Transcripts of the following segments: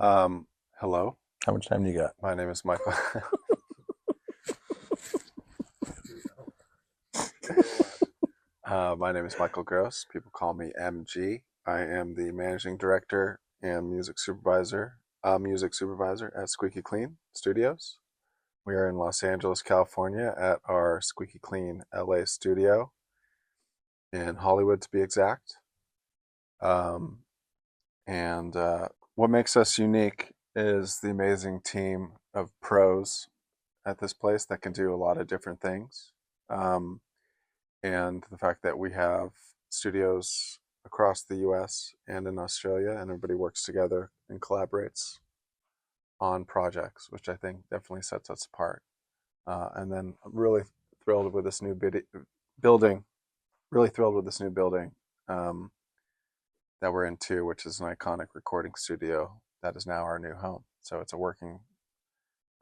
Hello, How much time do you got? my name is Michael. My name is Michael Gross. People call me MG. I am the managing director and music supervisor at Squeaky Clean Studios. We are in Los Angeles, California, at our Squeaky Clean LA studio in Hollywood, to be exact. Um, and what makes us unique is the amazing team of pros at this place that can do a lot of different things. Um, and the fact that we have studios across the US and in Australia, and everybody works together and collaborates on projects, which I think definitely sets us apart. And then I'm really thrilled with this new building, really thrilled with this new building um, that we're in too, which is an iconic recording studio that is now our new home. So it's a working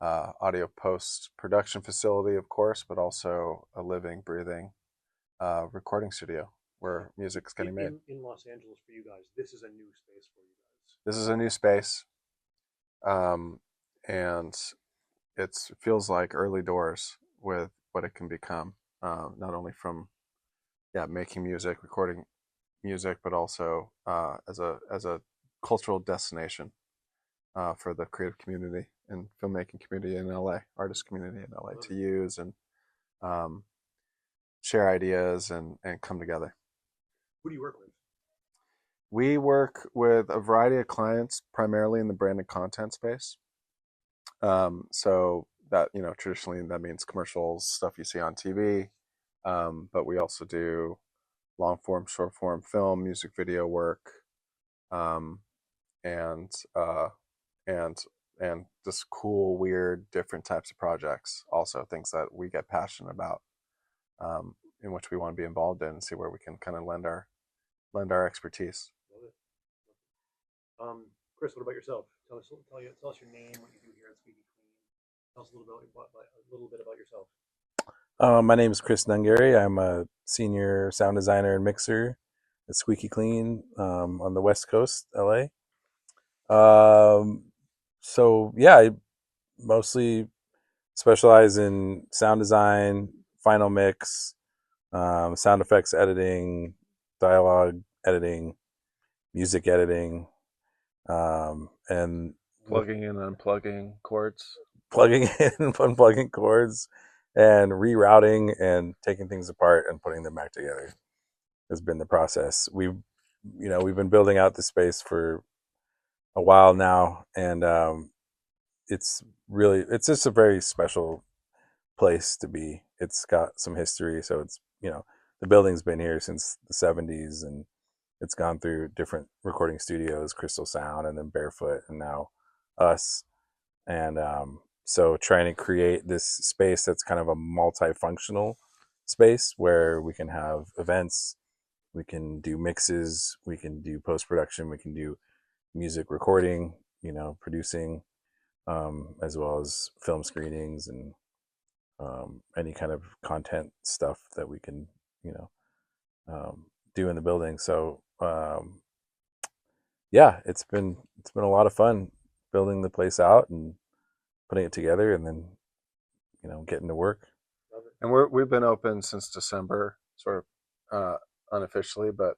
audio post production facility, of course, but also a living, breathing recording studio where music's getting made. In Los Angeles for you guys, this is a new space for you guys. This is a new space, and it feels like early doors with what it can become, not only from making music, recording music, but also as a cultural destination for the creative community and filmmaking community in LA, artist community in LA to use and share ideas and come together. Who do you work with? We work with a variety of clients, primarily in the branded content space. So that, traditionally that means commercials, stuff you see on TV. But we also do long form, short form film, music video work, um, and and just cool, weird, different types of projects. Also, things that we get passionate about, in which we want to be involved in, and see where we can kind of lend our expertise. Love it. Chris, what about yourself? Tell us your name, what you do here at Squeaky Clean. Tell us a little bit about yourself. My name is Chris Nungary. I'm a senior sound designer and mixer at Squeaky Clean on the West Coast, LA. I mostly specialize in sound design, final mix, sound effects editing, dialogue editing, music editing, and Plugging in and unplugging chords. plugging in and unplugging chords and rerouting and taking things apart and putting them back together has been the process. We've been building out the space for a while now, and it's just a very special place to be. It's got some history, so it's the building's been here since the 70s, and it's gone through different recording studios, Crystal Sound, and then Barefoot, and now us. And so trying to create this space that's kind of a multifunctional space where we can have events, we can do mixes, we can do post-production, we can do music recording, producing, as well as film screenings and any kind of content stuff that we can, do in the building. So it's been a lot of fun building the place out and putting it together, and then getting to work. And we've been open since December, sort of unofficially, but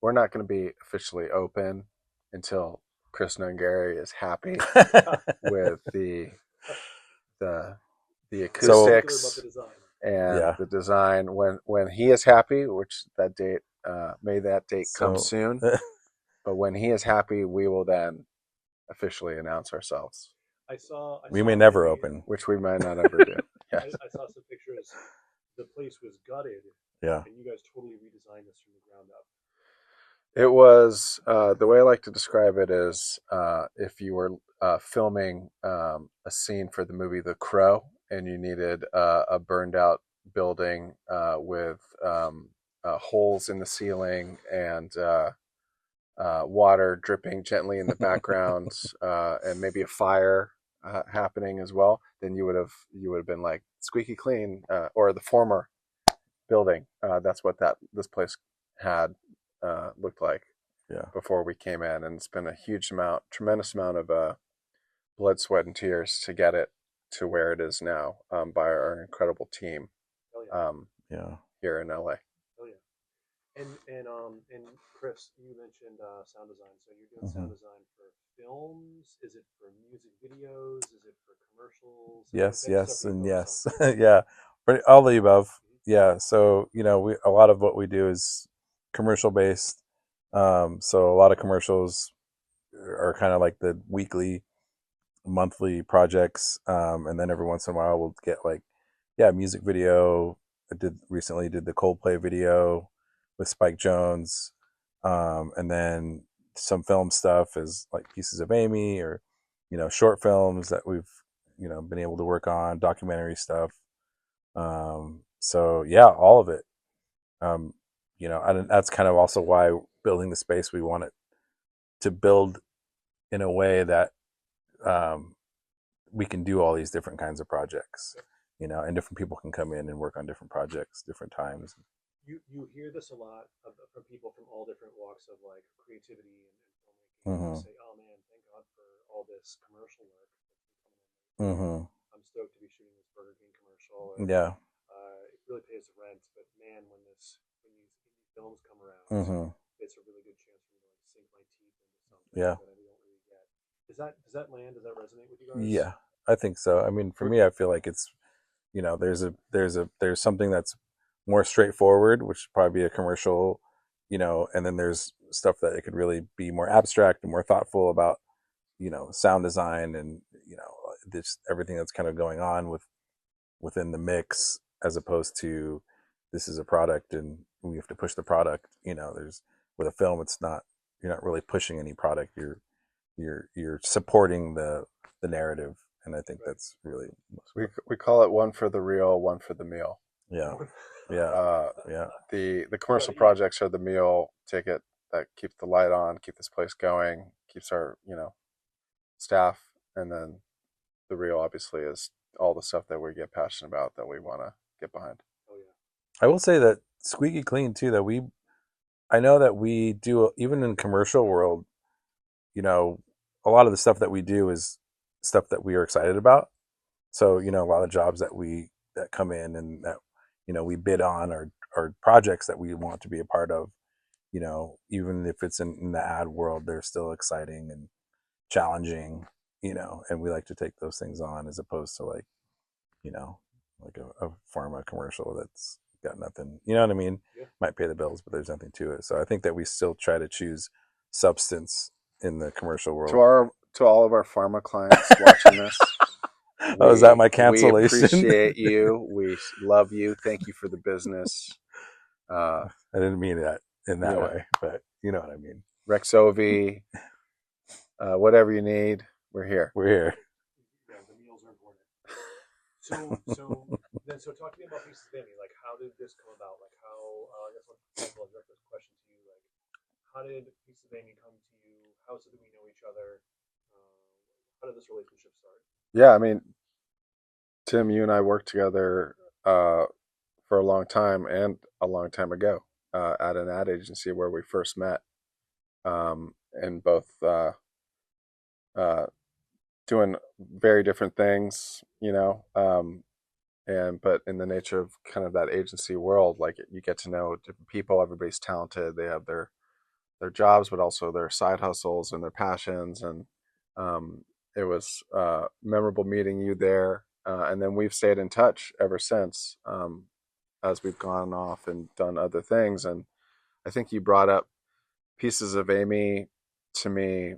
we're not going to be officially open until Chris Nungary is happy with the acoustics and the design. When he is happy, which that date may that date come soon, but when he is happy, we will then officially announce ourselves. We may never open, which we might not ever do. Yes. I saw some pictures. The place was gutted. Yeah. And you guys totally redesigned this from the ground up. It was, the way I like to describe it is, if you were filming a scene for the movie The Crow, and you needed a burned out building with holes in the ceiling and water dripping gently in the background, and maybe a fire happening as well, then you would have been like Squeaky Clean, or the former building. That's what this place had looked like before we came in, and it's been a tremendous amount of blood, sweat, and tears to get it to where it is now, by our incredible team, Oh yeah. Yeah. here in LA. Oh yeah. And Chris, you mentioned sound design. So you're doing Hmm. sound design for films? Is it for music videos? Is it for commercials? What Yes, type of stuff yes, do you and focus on? yes. Yeah. All the above. Mhm. Yeah. So, a lot of what we do is commercial based. So a lot of commercials are kind of like the weekly, monthly projects. And then every once in a while we'll get like, yeah, music video. I did the Coldplay video with Spike Jones. And then some film stuff is like Pieces of Amy, or, short films that we've, been able to work on, documentary stuff. So yeah, all of it. Um, and that's kind of also why building the space, we want it to build in a way that, um, we can do all these different kinds of projects, and different people can come in and work on different projects, different times. You hear this a lot from people from all different walks of like creativity and filmmaking. They Mm-hmm. say, "Oh man, thank God for all this commercial work that's been coming in lately. Mm-hmm. I'm stoked to be shooting this Burger King commercial, or Yeah. it really pays the rent. But man, when these indie films come around, Mm-hmm. it's a really good chance for me to like sink my teeth into something Yeah. that I don't really get." Does that land? Does that resonate with you guys? Yeah. I think so. I mean, for me, I feel like it's, there's something that's more straightforward, which would probably be a commercial, and then there's stuff that it could really be more abstract and more thoughtful about, sound design, and, this everything that's kind of going on within the mix, as opposed to, this is a product and we have to push the product. There's, with a film, it's not, you're not really pushing any product. You're supporting the narrative, and I think Right. that's really, We call it one for the real, one for the meal. yeah, yeah, Uh, yeah. the commercial Right. projects are the meal ticket that keeps the light on, keep this place going, keeps our staff, and then the real obviously is all the stuff that we get passionate about that we want to get behind. Oh yeah. I will say that Squeaky Clean too. I know that we do, even in commercial world. You know, a lot of the stuff that we do is stuff that we are excited about. So, a lot of jobs that come in, and that, we bid on, are projects that we want to be a part of. Even if it's in the ad world, they're still exciting and challenging. And we like to take those things on, as opposed to like, you know, like a pharma commercial that's got nothing. You know what I mean? Yeah. Might pay the bills, but there's nothing to it. So I think that we still try to choose substance in the commercial world. To all of our pharma clients watching this, Oh, is that my we cancellation? appreciate you. We love you. Thank you for the business. I didn't mean that in that Yeah. way, but you know what I mean. Rexovy, whatever you need, we're here. We're here. Yeah, the meals are important. So talk to me about Pieces of Amy. Like, how did this come about? Like, how I guess I'll direct this question to you. Like, how did Pieces of Amy come to you? How is it that we know each other? How did this relationship start? Yeah, I mean, Tim, you and I worked together for a long time, and a long time ago, at an ad agency where we first met, and both uh, doing very different things, and but in the nature of kind of that agency world, like you get to know different people. Everybody's talented. They have their jobs, but also their side hustles and their passions. And it was memorable meeting you there. And then we've stayed in touch ever since, as we've gone off and done other things. And I think you brought up Pieces of Amy to me,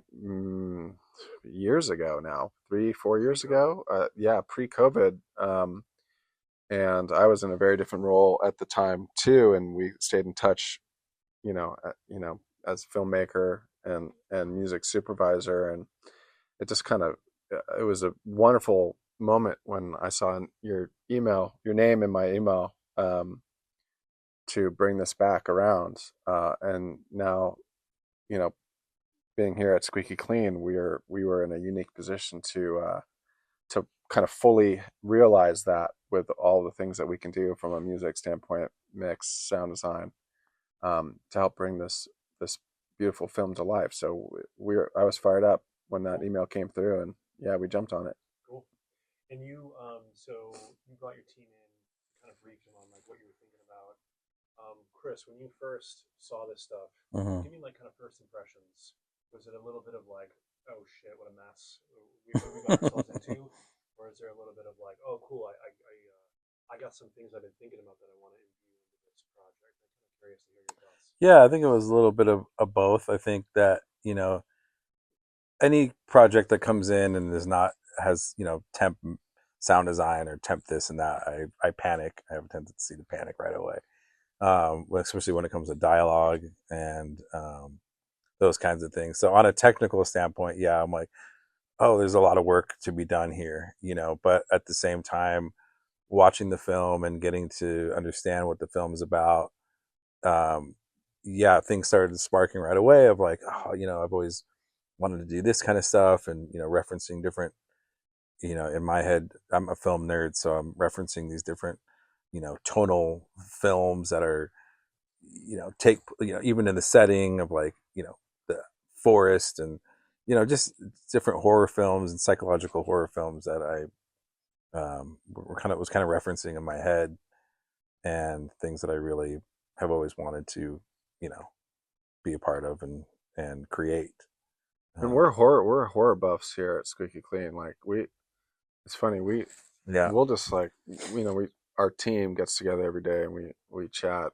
years ago now, 3 4 years ago. Yeah, pre-COVID. And I was in a very different role at the time too, and we stayed in touch, as filmmaker and music supervisor. And it just kind of, it was a wonderful moment when I saw your name in my email, to bring this back around. And now, you know, being here at Squeaky Clean, we were in a unique position to kind of fully realize that, with all the things that we can do from a music standpoint, mix, sound design, to help bring this beautiful film to life. So I was fired up when that email came through, and yeah, we jumped on it. Cool. And you, so you brought your team in, kind of briefed them on like what you were thinking about. Chris, when you first saw this stuff, Mm-hmm. give me like kind of first impressions. Was it a little bit of like, oh shit, what a mess what we got ourselves into, or is there a little bit of like, oh cool, I got some things I've been thinking about that I want to imbue into this project. I'm kind of curious to hear your thoughts. Yeah, I think it was a little bit of both. I think that, any project that comes in and is not, has, temp sound design or temp this and that, I panic. I have a tendency to panic right away. Especially when it comes to dialogue and those kinds of things. So on a technical standpoint, yeah, I'm like, oh, there's a lot of work to be done here, but at the same time, watching the film and getting to understand what the film is about, um, yeah, things started sparking right away of like, oh, I've always wanted to do this kind of stuff, and referencing different, in my head, I'm a film nerd, so I'm referencing these different, tonal films that are, take, even in the setting of like, the forest, and just different horror films and psychological horror films that I was kind of referencing in my head, and things that I really have always wanted to, you know, be a part of and create. And Um, we're horror buffs here at Squeaky Clean. Like it's funny, yeah, we'll just like, we our team gets together every day and we chat,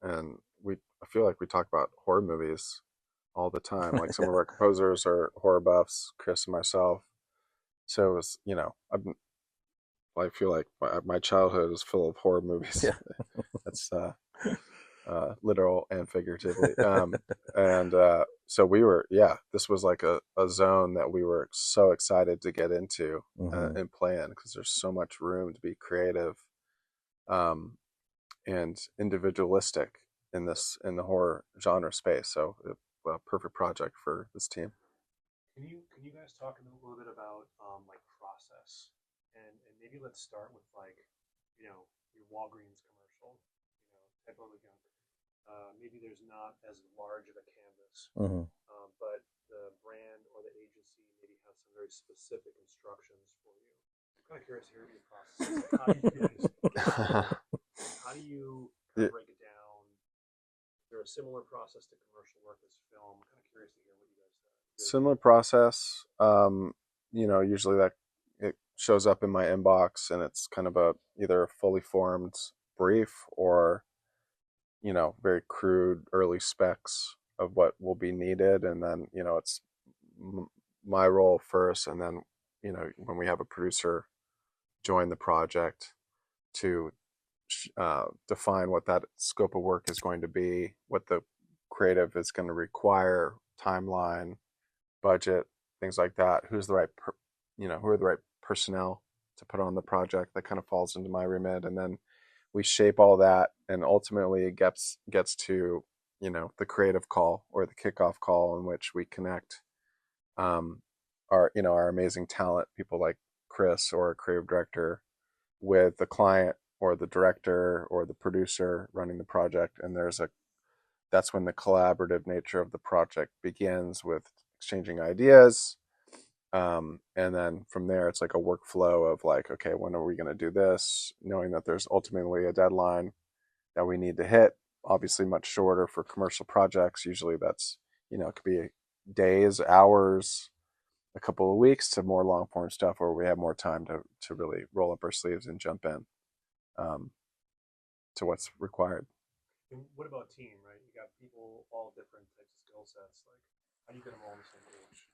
and I feel like we talk about horror movies all the time. Like some of our composers are horror buffs, Chris and myself. So it's, I feel like my childhood is full of horror movies. yeah, That's literal and figuratively. And so this was like a zone that we were so excited to get into hmm and play in, because there's so much room to be creative um, and individualistic in the horror genre space. So a perfect project for this team. Can you guys talk a little bit about like process, and maybe let's start with like your Walgreens commercial, type of like maybe there's not as large of a canvas, hmm but the brand or the agency maybe has some very specific instructions for you. I'm kind of curious to hear your process. Like, how do you guys get together? How do you kind Yeah, of break it down? Is there a similar process to commercial work as film? I'm kind of curious to hear what you guys do. similar process. Usually that it shows up in my inbox, and it's kind of a either a fully formed brief or very crude early specs of what will be needed, and then it's my role first, and then when we have a producer join the project to define what that scope of work is going to be, what the creative is going to require, timeline, budget, things like that. Who are the right personnel to put on the project? That kind of falls into my remit, and then we shape all that, and ultimately it gets to the creative call or the kickoff call, in which we connect um, our amazing talent, people like Chris or a creative director, with the client or the director or the producer running the project, and that's when the collaborative nature of the project begins, with exchanging ideas. And then from there, it's like a workflow of like, okay, when are we going to do this? Knowing that there's ultimately a deadline that we need to hit. Obviously, much shorter for commercial projects. Usually, that's it could be days, hours, a couple of weeks, to more long form stuff where we have more time to really roll up our sleeves and jump in um, to what's required. And what about team, right? You got people all different types of skill sets. Like, how do you get them all on the same page?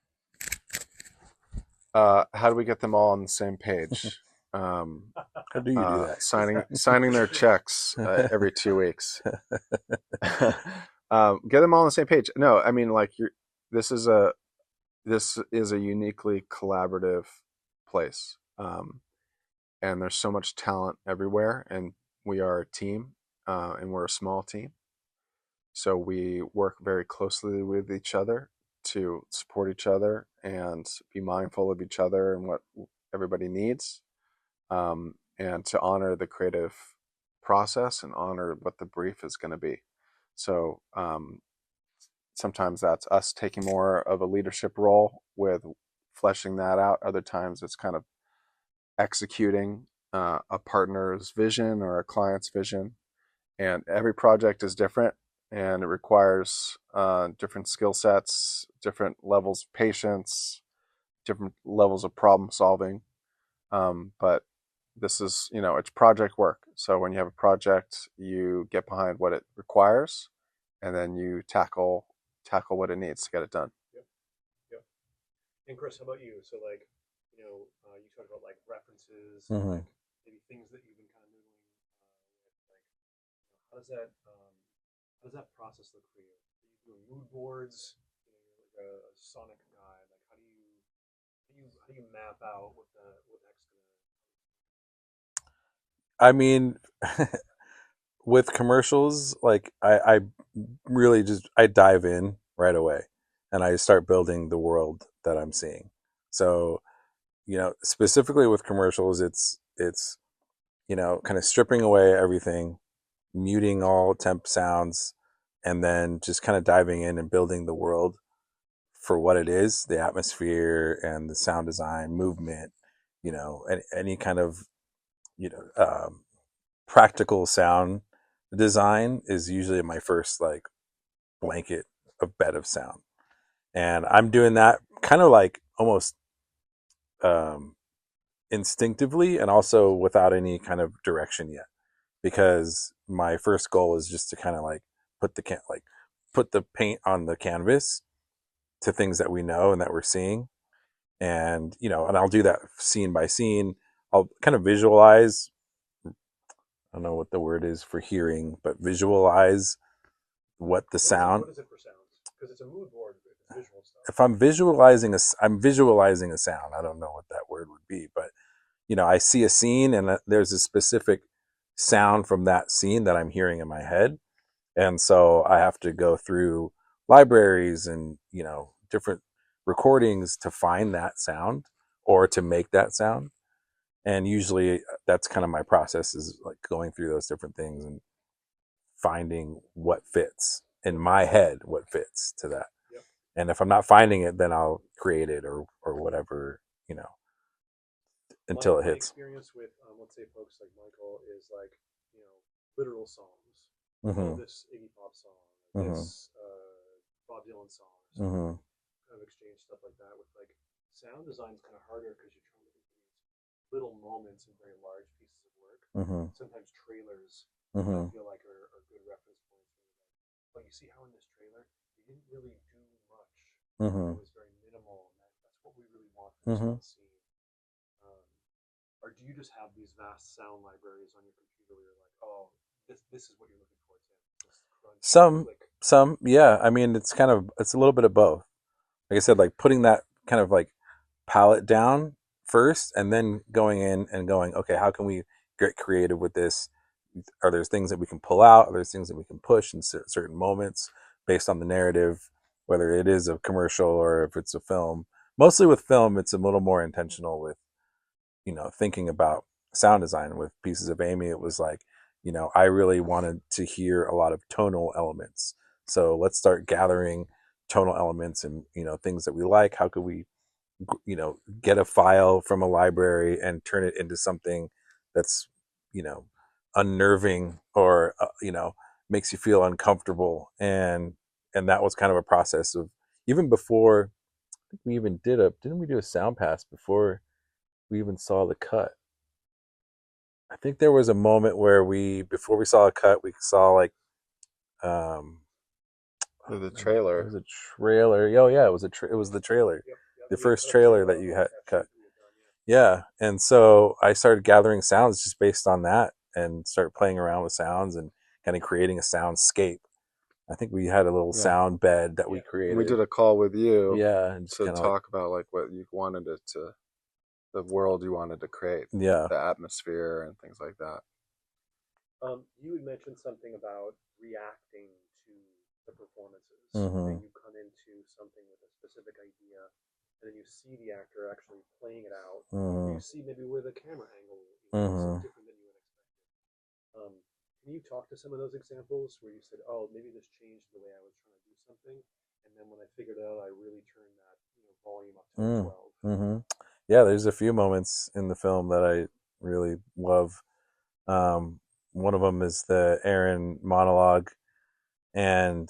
How do we get them all on the same page? Um, How do you do signing their Yeah. checks every 2 weeks. Get them all on the same page. No, I mean, like, this is a this is a uniquely collaborative place, and there's so much talent everywhere, and we are a team, and we're a small team, so we work very closely with each other to support each other and be mindful of each other and what everybody needs, and to honor the creative process and honor what the brief is going to be. So sometimes that's us taking more of a leadership role with fleshing that out. Other times it's kind of executing a partner's vision or a client's vision. And every project is different, and it requires different skill sets, different levels of patience, different levels of problem solving. But this is, it's project work. So when you have a project, you get behind what it requires, and then you tackle what it needs to get it done. Yep. Yep. And Chris, how about you? So like, you talked about like references, Mm-hmm. like maybe things that you've been kind of noodling with. Like, how does that process look for you? Are you doing mood boards? You're like a sonic guy. Like, how do you map out what next gonna? I mean, with commercials, like I really just I dive in right away, and I start building the world that I'm seeing. So specifically with commercials, it's kind of stripping away everything, muting all temp sounds, and then just kind of diving in and building the world for what it is, the atmosphere and the sound design, movement, any kind of you know um, practical sound design is usually my first like blanket of bed of sound, and I'm doing that kind of like almost um, instinctively and also without any kind of direction yet, because my first goal is just to kind of like put the paint on the canvas to things that we know and that we're seeing, and and I'll do that scene by scene. I'll kind of visualize. I don't know what the word is for hearing, but visualize what the sound. What is it for sounds? Because it's a mood board, it's visual stuff. If I'm visualizing a sound. I don't know what that word would be, but I see a scene and there's a specific sound from that scene that I'm hearing in my head. And so I have to go through libraries and, different recordings to find that sound or to make that sound. And usually that's kind of my process, is like going through those different things and finding what fits in my head, what fits to that. Yep. And if I'm not finding it, then I'll create it or whatever, until it My hits. experience with, let's say, folks like Michael is like, literal songs. Mm-hmm. This Iggy Pop song, Mm-hmm. this Bob Dylan song, Mm-hmm. kind of exchange stuff like that. With like sound design is kind of harder because you're trying to do these little moments in very large pieces of work. Mm-hmm. Sometimes trailers, Mm-hmm. I feel like are good reference points. But you see how in this trailer they didn't really do much. Mm-hmm. It was very minimal, and that's what we really want from this Mm-hmm. one scene. Um, or do you just have these vast sound libraries on your computer where you're like, oh, this is what you're looking for, Tim? This crunch, Some, click. yeah. I mean, it's a little bit of both. Like I said, like putting that kind of like palette down first, and then going in and going, okay, how can we get creative with this? Are there things that we can pull out? Are there things that we can push in certain moments based on the narrative, whether it is a commercial or if it's a film? Mostly with film, it's a little more intentional with, thinking about sound design. With Pieces of Amy, it was like, I really wanted to hear a lot of tonal elements. So let's start gathering tonal elements and, things that we like. How could we, get a file from a library and turn it into something that's, you know, unnerving or, makes you feel uncomfortable. And that was kind of a process of, even before we even didn't we do a sound pass before we even saw the cut? I think there was a moment where before we saw a cut, we saw like, um, The it trailer. was a trailer. Oh yeah, it was it was the trailer, Yep, yep. the We had first put up trailer some that you had test cut. shoots we had done, yeah. Yeah, and so I started gathering sounds just based on that, and started playing around with sounds and kind of creating a soundscape. I think we had a little Yeah. sound bed that we Yeah. created. We did a call with you Yeah, and just to kind of like, talk about like what you wanted it to, the world you wanted to create, yeah. the atmosphere and things like that. You had mentioned something about reacting to the performances, Mhm. and you come into something with a specific idea, and then you see the actor actually playing it out. And you Mhm. see maybe where the camera angle is Mhm. different than you would expect. Can you talk to some of those examples where you said, "Oh, maybe this changed the way I was trying to do something," and then when I figured it out, I really turned that volume up to 12. Mm-hmm. Yeah, there's a few moments in the film that I really love. One of them is the Aaron monologue, and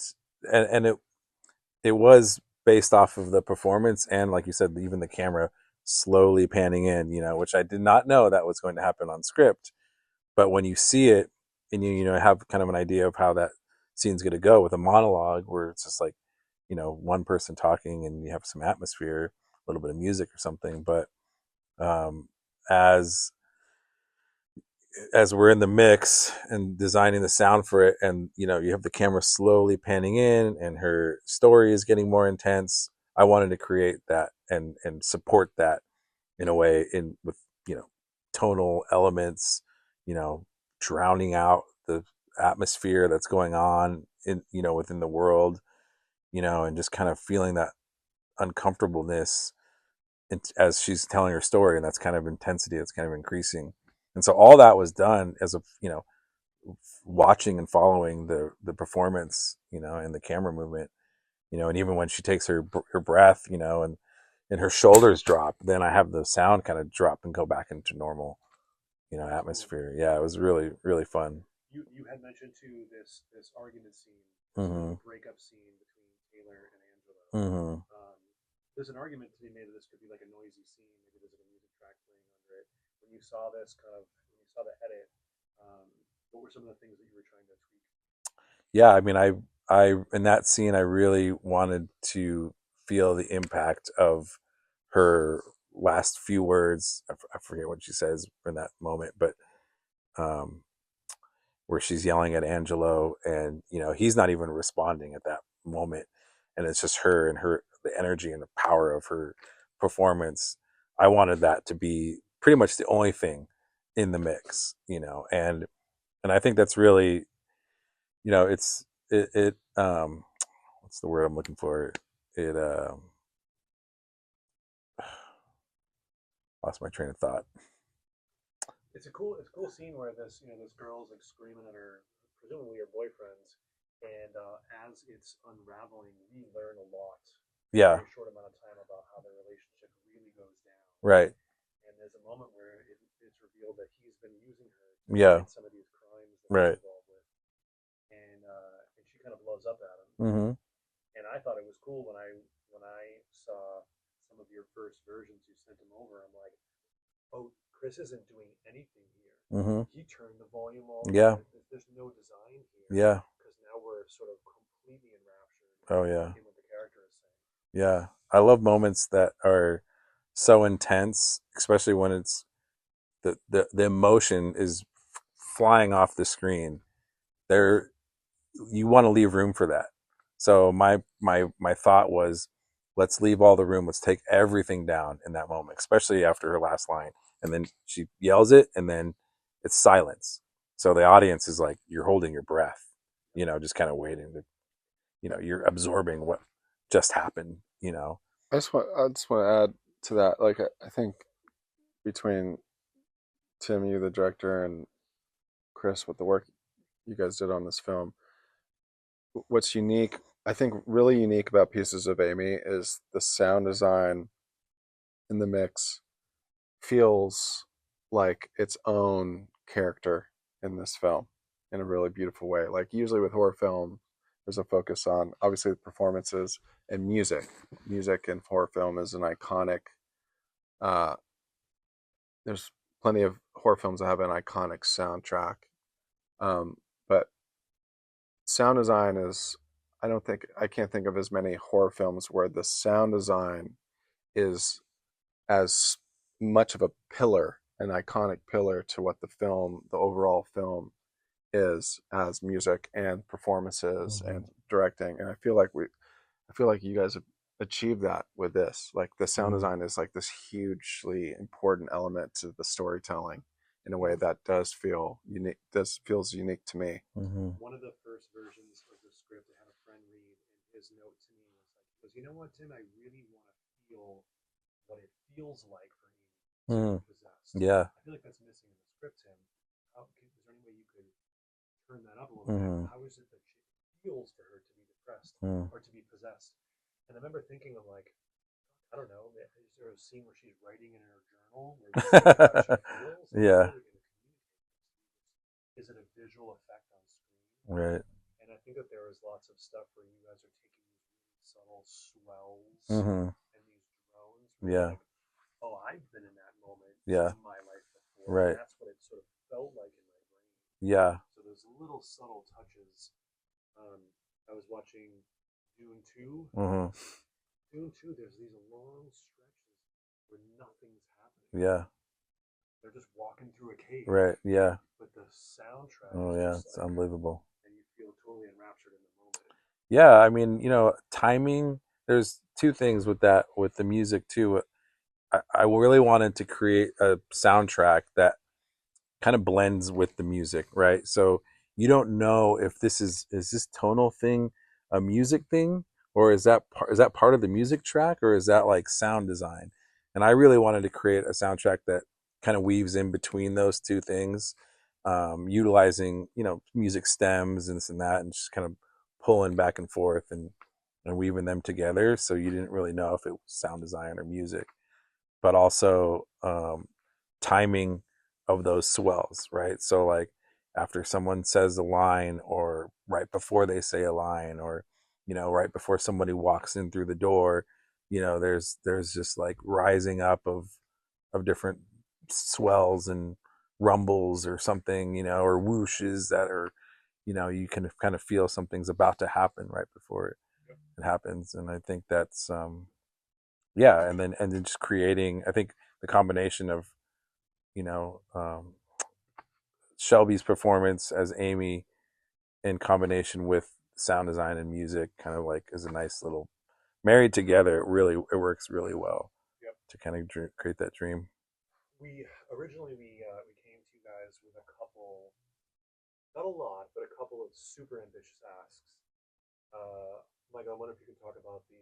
it was based off of the performance, and like you said, even the camera slowly panning in, which I did not know that was going to happen on script. But when you see it and you have kind of an idea of how that scene's going to go with a monologue, where it's just like one person talking and you have some atmosphere, a little bit of music or something. But um, as as we're in the mix and designing the sound for it, and you have the camera slowly panning in and her story is getting more intense, I wanted to create that and support that in a way, in with tonal elements, you know drowning out the atmosphere that's going on in within the world, and just kind of feeling that uncomfortableness as she's telling her story, and that's kind of intensity that's kind of increasing. And so all that was done as a watching and following the performance, and the camera movement, and even when she takes her breath, and her shoulders drop, then I have the sound kind of drop and go back into normal, That's cool. atmosphere. Yeah, it was really really fun. You had mentioned too this argument scene, this sort Mm-hmm. of breakup scene between Taylor and Angelo. Mm-hmm. There's an argument to be made that this could be like a noisy scene. Maybe there's like a music track playing under it. When you saw this when you saw the edit, what were some of the things that you were trying to tweak? Yeah, I mean, I in that scene, I really wanted to feel the impact of her last few words. I forget what she says in that moment, but um, where she's yelling at Angelo, and he's not even responding at that moment, and it's just her and the energy and the power of her performance. I wanted that to be pretty much the only thing in the mix, and I think that's really, it what's the word I'm looking for? It lost my train of thought. It's a cool scene where this girl's like screaming at her, presumably her boyfriend, and as it's unraveling, we learn a lot in a Yeah, very short amount of time about how their relationship really goes down. right. And there's a moment where it's revealed that he's been using her to Yeah, commit some of these crimes that he's right. involved with, and she kind of blows up at him. Mm-hmm. And I thought it was cool when I saw some of your first versions you sent him over. I'm like, oh, Chris isn't doing anything here. Mm-hmm. He turned the volume all Yeah, down. There's no design here yeah. because now we're sort of completely enraptured Oh yeah, in what the character is saying. yeah. I love moments that are so intense, especially when it's the emotion is flying off the screen. There, you want to leave room for that. So my thought was, let's leave all the room. Let's take everything down in that moment, especially after her last line, and then she yells it, and then it's silence. So the audience is like, you're holding your breath, just kind of waiting to, you're absorbing what just happened. I just want to add to that. Like, I think between Tim, you, the director, and Chris, with the work you guys did on this film, what's unique, I think, really unique about Pieces of Amy is the sound design in the mix feels like its own character in this film in a really beautiful way. Like, usually with horror film, there's a focus on obviously the performances and music. Music in horror film is an iconic. Uh, there's plenty of horror films that have an iconic soundtrack, but sound design is. I can't think of as many horror films where the sound design is as much of a pillar, an iconic pillar to what the overall film is, as music and performances Mm-hmm. and directing. And I feel like you guys have achieved that with this. Like, the sound Mm-hmm. design is like this hugely important element to the storytelling in a way that does feel unique. Does feels unique to me. Mm-hmm. One of the first versions of the script I had a friend read, and his note to me was like, he goes, "You know what, Tim? I really want to feel what it feels like for me to be Mm-hmm. possessed. Yeah. I feel like that's missing in the script, Tim. Is there any way you could turn that up a little bit? Mm-hmm. How is it that it feels for her to be depressed Mm-hmm. or to be possessed?" And I remember thinking of like, I don't know. Is there a scene where she's writing in her journal where you see how she feels? Like, how Yeah, are we going to communicate? Is it a visual effect on screen? right. And I think that there is lots of stuff where you guys are taking these really subtle swells Mm-hmm. and these drones where you're Yeah, like, oh, I've been in that moment yeah, in my life before, and right. that's what it sort of felt like in my brain. Yeah. So there's little subtle touches. Um, I was watching Dune 2. Mm-hmm. Dune 2, there's these long stretches where nothing's happening. Yeah, They're just walking through a cave, right. Yeah. but the soundtrack Oh, is yeah. just It's like, unbelievable. and you feel totally enraptured in the moment. Yeah, I mean, timing. There's two things with that, with the music too. I really wanted to create a soundtrack that kind of blends with the music, right? So you don't know if is this tonal thing a music thing, or is that part of the music track, or is that like sound design? And I really wanted to create a soundtrack that kind of weaves in between those two things, utilizing music stems and this and that, and just kind of pulling back and forth and weaving them together. So you didn't really know if it was sound design or music, but also timing of those swells, right? So like after someone says a line, or right before they say a line, or right before somebody walks in through the door, there's just like rising up of different swells and rumbles or something, or whooshes that are, you can kind of feel something's about to happen right before it happens. And I think that's yeah, and then just creating, I think the combination of you know um, Shelby's performance as Amy in combination with sound design and music kind of like is a nice little married together. It works really well Yep. to kind of create that dream. We originally we came to you guys with a couple, not a lot, but a couple of super ambitious asks. Michael, I wonder if you could talk about the.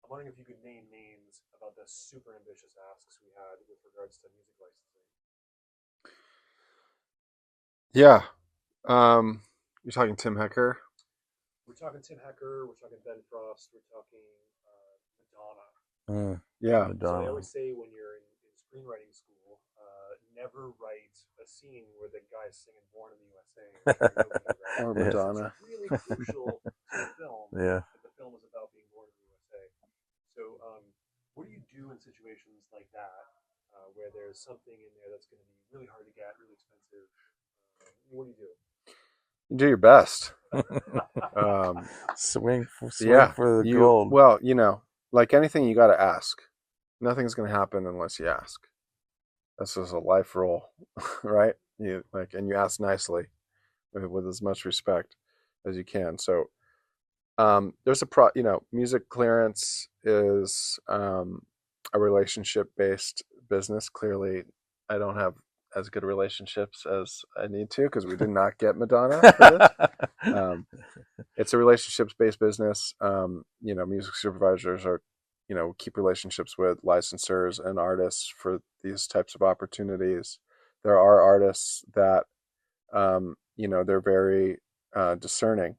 I'm wondering if you could name names about the super ambitious asks we had with regards to music licensing. Yeah. You're talking Tim Hecker. We're talking Tim Hecker. We're talking Ben Frost. We're talking Madonna. Yeah. So they Madonna. always say when you're in screenwriting school, never write a scene where the guy's singing "Born in the USA" in your movie, right? Or Yeah. Because it's Madonna. really crucial to the film Yeah. that the film is about being born in the USA. So, what do you do in situations like that, where there's something in there that's going to be really hard to get, really expensive? What do you do? You do your best. Um, Swing yeah. for the gold. Well, like anything, you got to ask. Nothing's going to happen unless you ask. That's just a life rule, right? And you ask nicely with as much respect as you can. So there's music clearance is a relationship based business. Clearly, I don't have as good relationships as I need to because we did not get Madonna for this. It's a relationships based business. Music supervisors are, keep relationships with licensors and artists for these types of opportunities. There are artists that, they're very discerning.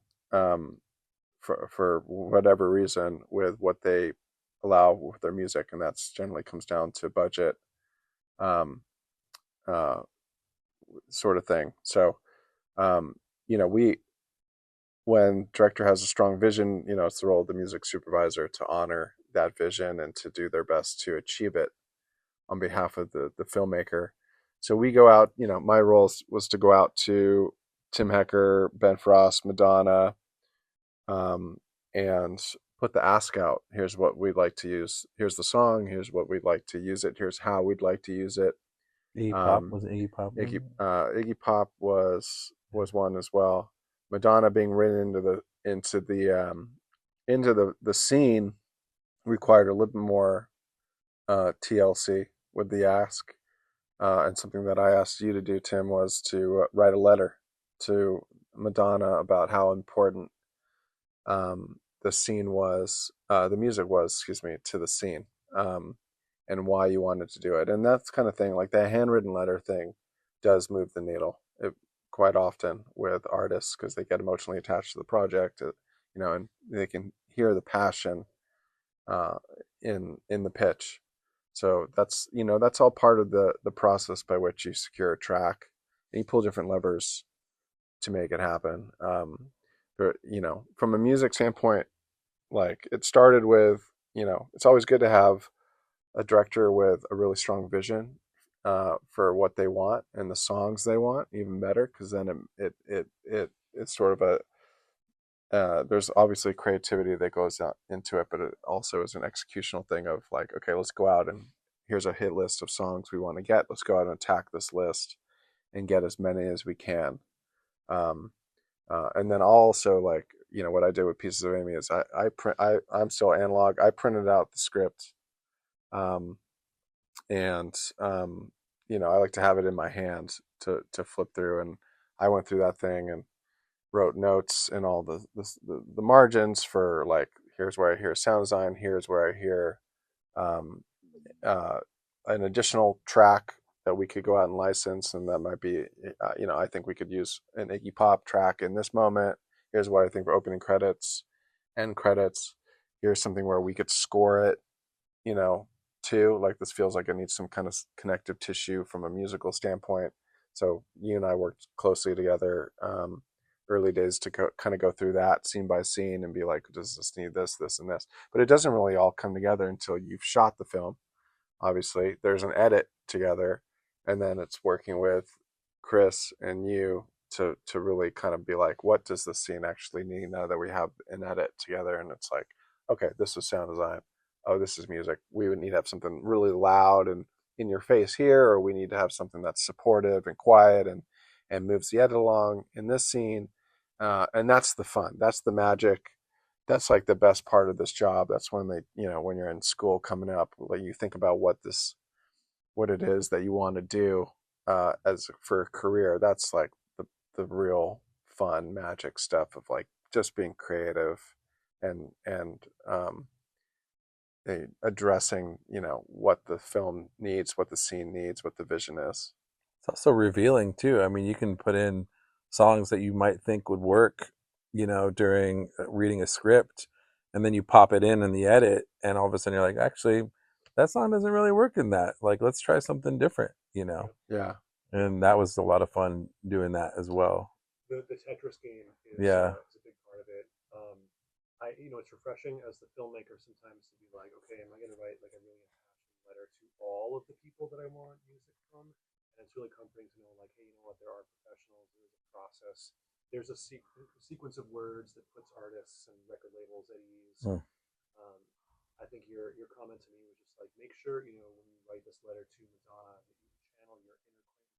For whatever reason with what they allow with their music, and that's generally comes down to budget, um, uh, sort of thing. So, we when director has a strong vision, it's the role of the music supervisor to honor that vision and to do their best to achieve it on behalf of the filmmaker. So we go out. My role was to go out to Tim Hecker, Ben Frost, Madonna, um, and put the ask out. Here's what we'd like to use. Here's the song. Here's what we'd like to use it. Here's how we'd like to use it. Iggy Pop Um, was it Iggy Pop? Iggy Pop was one as well. Madonna being written into the scene required a little bit more TLC with the ask. And something that I asked you to do, Tim, was to write a letter to Madonna about how important the music was, excuse me, to the scene, um, and why you wanted to do it. And that's kind of thing, like the handwritten letter thing does move the needle quite often with artists because they get emotionally attached to the project, and they can hear the passion uh, in the pitch. So that's that's all part of the process by which you secure a track, and you pull different levers to make it happen. From a music standpoint, like it started with, it's always good to have a director with a really strong vision for what they want and the songs they want, even better, because then it's sort of a there's obviously creativity that goes out into it, but it also is an executional thing of like, okay, let's go out and here's a hit list of songs we want to get. Let's go out and attack this list and get as many as we can. Um, and then also, like, what I did with Pieces of Amy is I'm still analog. I printed out the script, um, and I like to have it in my hand to flip through. And I went through that thing and wrote notes in all the margins for, like, here's where I hear sound design, here's where I hear um, uh, an additional track that we could go out and license, and that might be, I think we could use an Iggy Pop track in this moment. Here's what I think for opening credits, end credits. Here's something where we could score it, you know, too. Like, this feels like it needs some kind of connective tissue from a musical standpoint. So you and I worked closely together early days to kind of go through that scene by scene and be like, does this need this, this, and this? But it doesn't really all come together until you've shot the film. Obviously there's an edit together, and then it's working with Chris and you to really kind of be like, what does this scene actually need now that we have an edit together? And it's like, okay, this is sound design, oh, this is music, we would need to have something really loud and in your face here, or we need to have something that's supportive and quiet and moves the edit along in this scene. And that's the fun, that's the magic, that's like the best part of this job. That's when when you're in school coming up, like, you think about what it is that you want to do as for a career. That's like the real fun magic stuff of, like, just being creative and addressing what the film needs, what the scene needs, what the vision is. It's also revealing too. I mean, you can put in songs that you might think would work, during reading a script, and then you pop it in the edit, and all of a sudden you're like, actually, that song doesn't really work in that. Like, let's try something different. Yeah. And that was a lot of fun doing that as well. The Tetris game Yeah. is a big part of it. It's refreshing as the filmmaker sometimes to be like, okay, am I going to write like a really impassioned letter to all of the people that I want music from? And it's really comforting to know, like, hey, you know what? There are professionals. There's a process. There's a sequence of words that puts artists and record labels at ease. Hmm. I think your comment to me was just like, make sure when you write this letter to Madonna that you channel your inner Quentin.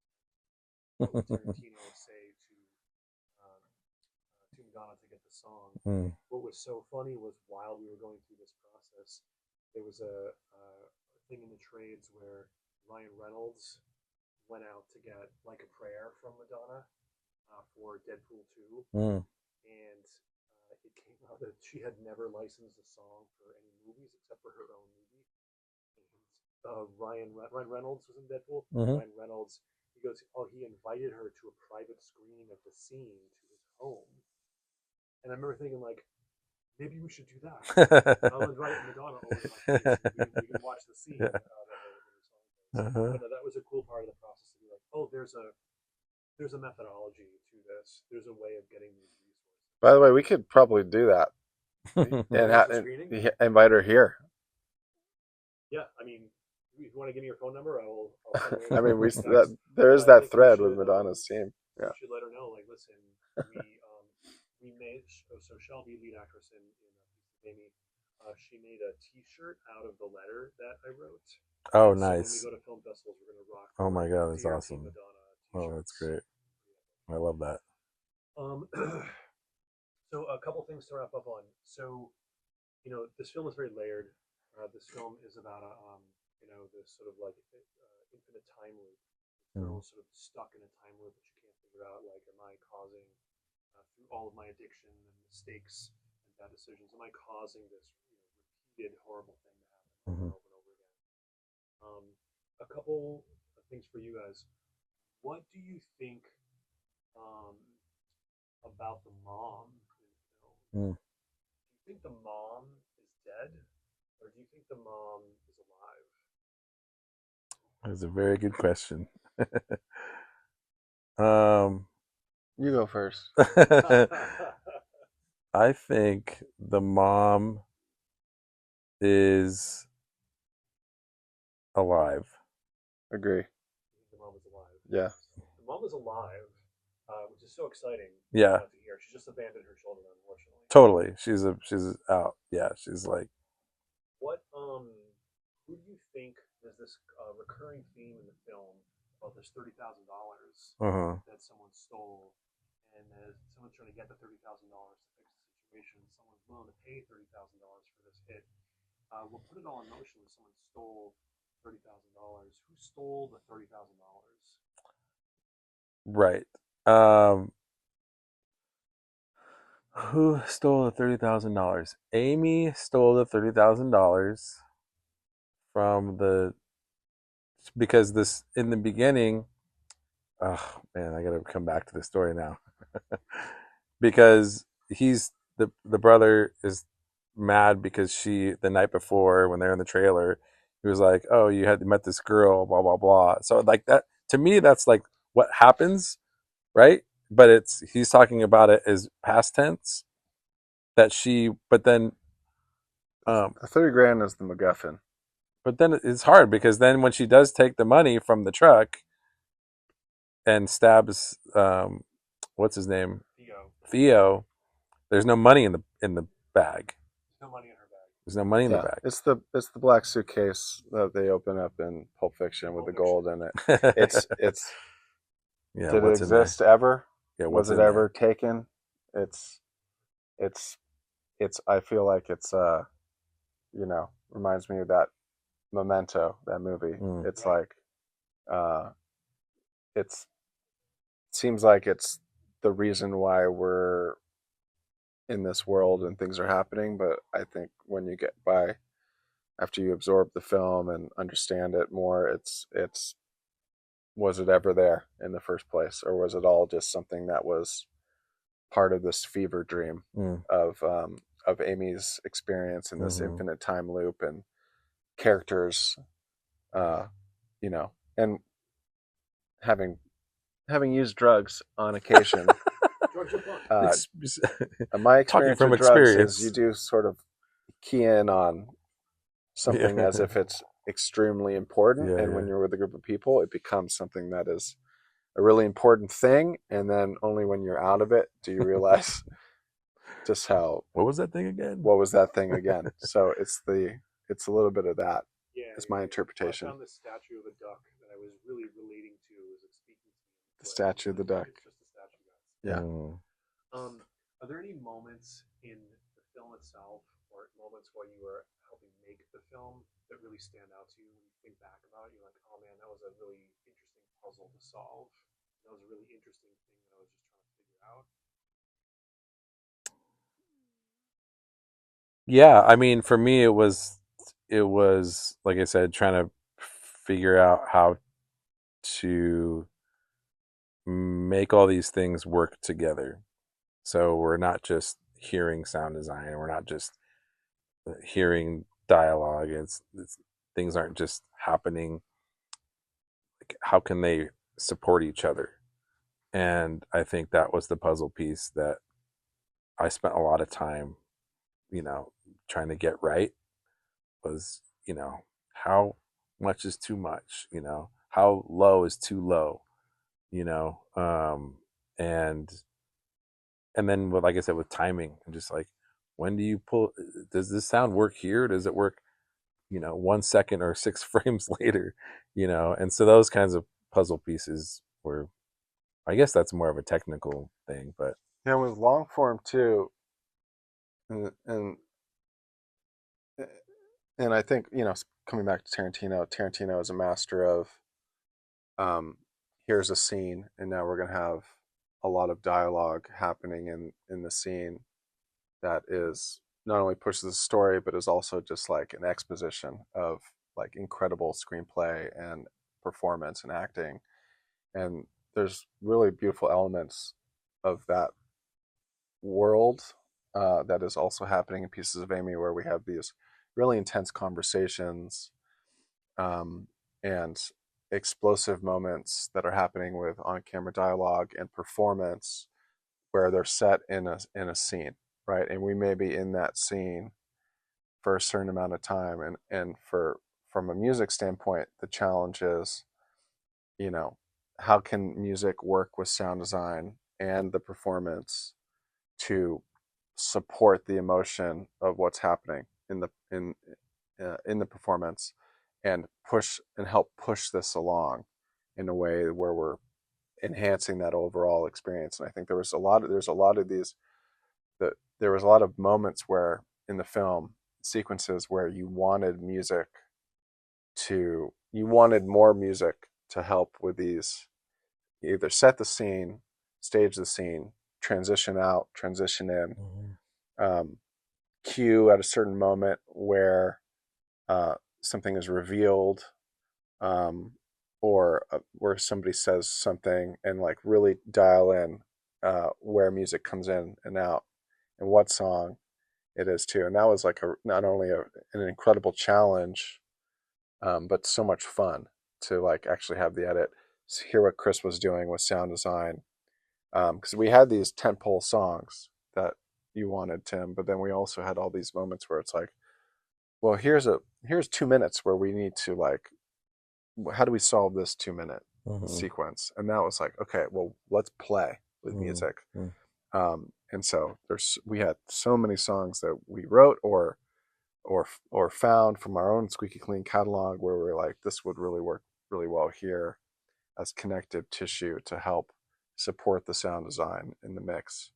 What would Tarantino say to Madonna to get the song? Hmm. What was so funny was, while we were going through this process, there was a thing in the trades where Ryan Reynolds went out to get Like a Prayer from Madonna for Deadpool 2. Hmm. And it came out that she had never licensed a song for any movies except for her own movie. And Ryan Reynolds was in Deadpool. Mm-hmm. Ryan Reynolds, he goes, oh, he invited her to a private screening of the scene to his home. And I remember thinking, like, maybe we should do that. I'll invite Madonna over to my place. We can watch the scene. Uh-huh. But that was a cool part of the process to be like, oh, there's a methodology to this. There's a way of getting these resources. By the way, we could probably do that and invite her here. Yeah, I mean, if you want to give me your phone number, I'll I mean, there is that thread with Madonna's team. Yeah, you should let her know. Like, listen, we made, so Shelby, lead actress in Amy, she made a T-shirt out of the letter that I wrote. Oh, and nice. So when we go to film festivals, we're gonna rock. Oh my God, that's Dear awesome. Madonna Oh, that's great. I love that. So a couple things to wrap up on. So, this film is very layered. This film is about this sort of like infinite time loop. Girl sort of stuck in a time loop that you can't figure out. Like, am I causing through all of my addiction and mistakes and bad decisions, am I causing this repeated horrible thing to happen over and over again? A couple of things for you guys. What do you think about the mom in the film? Do you think the mom is dead, or or do you think the mom is alive? That's a very good question. um, You go first. I think the mom is alive. Agree. The mom is alive. Yeah. The mom is alive, which is so exciting. Yeah, To hear. She just abandoned her children, unfortunately. totally. She's out. Yeah, she's like, What who do you think is this recurring theme in the film about this $30,000 uh-huh. that someone stole, and someone's trying to get the $30,000 to fix the situation. Someone's willing to pay $30,000 for this hit. We'll put it all in motion when someone stole $30,000. Who stole the $30,000? Right. Who stole the $30,000? Amy stole the $30,000 from the because this in the beginning. Oh man, I gotta come back to the story now because the brother is mad because she the night before when they're in the trailer he was like, oh, you had met this girl, blah blah blah. So like that to me that's like what happens, right? But it's he's talking about it as past tense that she but then The 30 grand is the MacGuffin. but then it's hard because then when she does take the money from the truck and stabs what's his name, Theo, there's no money in the bag. No money in her bag. There's no money in the Yeah, bag. it's the black suitcase that they open up in Pulp Fiction with the gold in it. It's yeah. did it What's in there? exist ever? Yeah. Was What's it in ever there? taken? It's it's I feel like it's reminds me of that Memento, that movie. Mm. It's like it's seems like it's the reason why we're in this world and things are happening, but I think when you get by after you absorb the film and understand it more, it's was it ever there in the first place, or was it all just something that was part of this fever dream Mm. of Amy's experience in this Mm-hmm. infinite time loop and characters, uh, and having used drugs on occasion. Drugs are fun. My Talking experience from with drugs is experience. you do sort of key in on something Yeah. as if it's extremely important, Yeah. and when Yeah. you're with a group of people, it becomes something that is a really important thing, and then only when you're out of it do you realize just how What was that thing again? what was that thing again. So it's a little bit of that Yeah, is my I interpretation. found the statue of a duck that I was really relating to. Was it speaking to me? The statue of the duck. It's just a statue, guys. Yeah. Are there any moments in the film itself, or moments while you were helping make the film, that really stand out to you when you think back about it? You're like, oh man, that was a really interesting puzzle to solve. That was a really interesting thing that I was just trying to figure out. Yeah. I mean, for me, it was like I said, trying to figure out how to make all these things work together. So we're not just hearing sound design. We're not just hearing dialogue. It's things aren't just happening. Like, how can they support each other? And I think that was the puzzle piece that I spent a lot of time, trying to get right. Was how much is too much? How low is too low? You know, and then like I said, with timing, and just like when do you pull? Does this sound work here? Does it work 1 second or 6 frames later, and so those kinds of puzzle pieces were, I guess that's more of a technical thing, but With long form too, and I think coming back to Tarantino is a master of here's a scene, and now we're gonna have a lot of dialogue happening in the scene that is not only pushes the story but is also just like an exposition of like incredible screenplay and performance and acting, and there's really beautiful elements of that world that is also happening in Pieces of Amy, where we have these really intense conversations, and explosive moments that are happening with on-camera dialogue and performance, where they're set in a scene, right? And we may be in that scene for a certain amount of time, and for from a music standpoint, the challenge is, you know, how can music work with sound design and the performance to support the emotion of what's happening in the performance, and push and help push this along in a way where we're enhancing that overall experience. And I think there's a lot of these that there was a lot of moments where in the film sequences where you wanted more music to help with these, either set the scene, stage the scene, transition out, transition in, cue at a certain moment where something is revealed, or where somebody says something, and like really dial in where music comes in and out and what song it is too. And that was like not only an incredible challenge, but so much fun to like actually have the edit, hear what Chris was doing with sound design, because we had these tentpole songs that you wanted, Tim, but then we also had all these moments where it's like, well, here's 2 minutes where we need to like, how do we solve this 2 minute sequence? And that was like, okay, well, let's play with music. And so we had so many songs that we wrote or found from our own Squeaky Clean catalog where we were like, this would really work really well here as connective tissue to help support the sound design in the mix,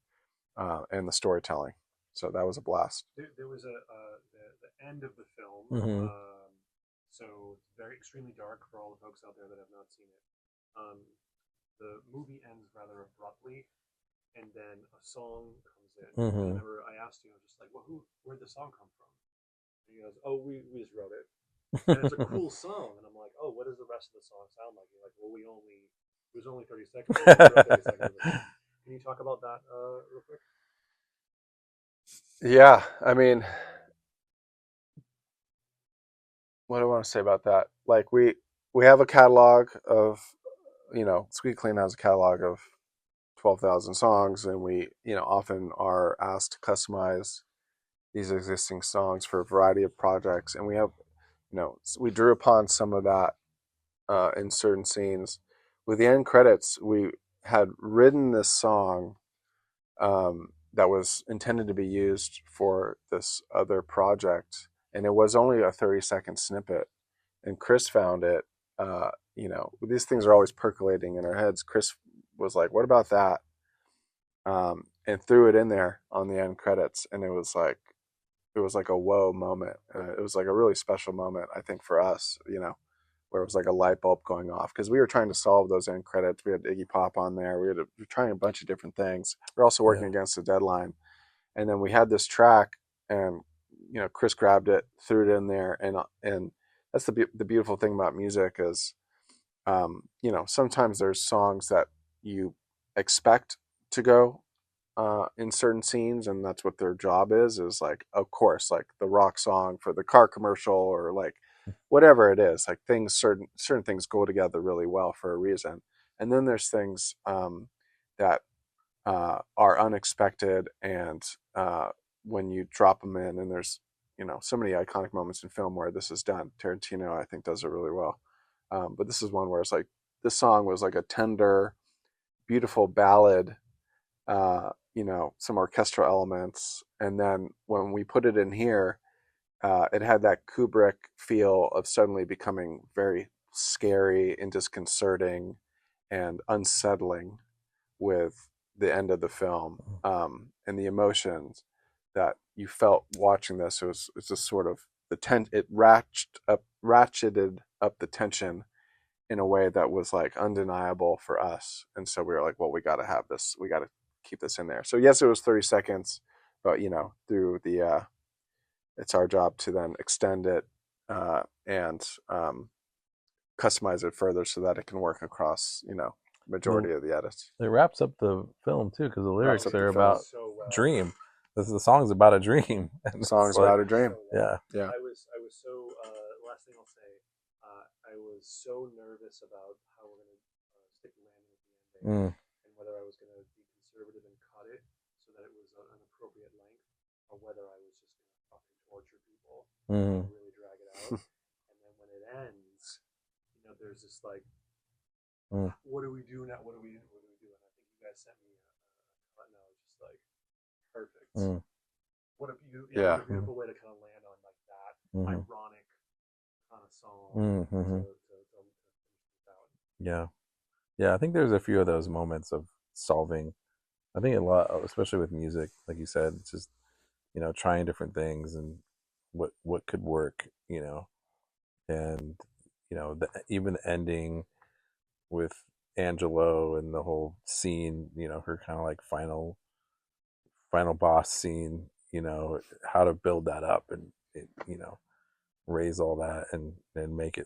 and the storytelling. So that was a blast. There was the end of the film. So it's very extremely dark for all the folks out there that have not seen it. The movie ends rather abruptly, and then a song comes in. I remember I asked you, I was just like, well, where'd the song come from? And he goes, oh, we just wrote it. And it's a cool song. And I'm like, oh, what does the rest of the song sound like? You're like, well, it was only 30 seconds. 30 seconds. Can you talk about that real quick? Yeah, I mean, what do I want to say about that? Like we have a catalog of, Squeak Clean has a catalog of 12,000 songs, and we, often are asked to customize these existing songs for a variety of projects. And we have, we drew upon some of that in certain scenes. With the end credits, we had written this song that was intended to be used for this other project, and it was only a 30-second snippet. And Chris found it. These things are always percolating in our heads. Chris was like, "What about that?" And threw it in there on the end credits, and it was like a whoa moment. It was like a really special moment, I think, for us. Where it was like a light bulb going off, because we were trying to solve those end credits. We had Iggy Pop on there. We were trying a bunch of different things. We're also working against the deadline, and then we had this track, and Chris grabbed it, threw it in there, and that's the beautiful thing about music is, sometimes there's songs that you expect to go in certain scenes, and that's what their job is like, of course, like the rock song for the car commercial, or like whatever it is, like certain things go together really well for a reason. And then there's things that are unexpected, and when you drop them in, and there's so many iconic moments in film where this is done. Tarantino, I think, does it really well, but this is one where it's like, this song was like a tender, beautiful ballad, some orchestral elements, and then when we put it in here, it had that Kubrick feel of suddenly becoming very scary and disconcerting and unsettling with the end of the film, and the emotions that you felt watching this. It's just sort of it ratcheted up the tension in a way that was like undeniable for us. And so we were like, well, we got to have this. We got to keep this in there. So yes, it was 30 seconds, but through the it's our job to then extend it and customize it further so that it can work across majority of the edits. It wraps up the film too, because the lyrics are about dream. the song's about a dream. And Song's it's like, about a dream. yeah, Yeah. I was so last thing I'll say, I was so nervous about how we're gonna stick the landing at the ending, mm, and whether I was gonna be conservative and cut it so that it was an appropriate length, or whether I was just gonna fucking torture people mm, and really drag it out. And then when it ends, there's this like, mm, what do we do now? What do we do? What do we do? And I think you guys sent me a cut, and I was just like, perfect. mm, What a Yeah. what a beautiful way to kind of land on like that mm, ironic kind of song mm, to finish this out. yeah, yeah. I think there's a few of those moments of solving. I think a lot, especially with music, like you said, it's just trying different things and what could work, and even the ending with Angelo and the whole scene, her kind of like final boss scene, how to build that up and raise all that and make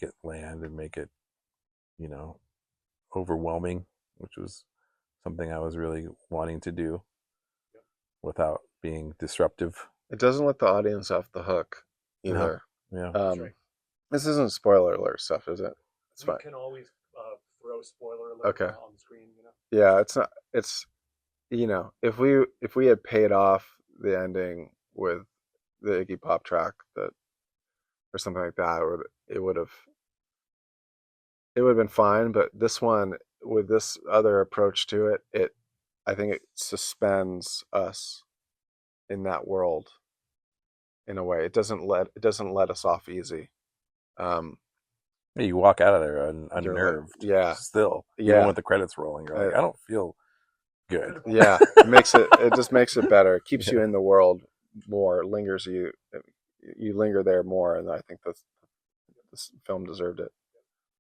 it land and make it you know overwhelming, which was something I was really wanting to do Yep. without being disruptive. It doesn't let the audience off the hook either. Yeah. That's right. This isn't spoiler alert stuff, is it? It's We fine. can always throw spoiler alert Okay. on the screen. Yeah, it's not. It's if we had paid off the ending with the Iggy Pop track that or something like that, it would have been fine. But this one with this other approach to it, I think it suspends us in that world in a way. It doesn't let us off easy. You walk out of there You're like, unnerved. yeah, Still, even yeah, with the credits rolling, you're like, I don't feel good. yeah. It just makes it better. It keeps you in the world more. Lingers you linger there more, and I think this film deserved it.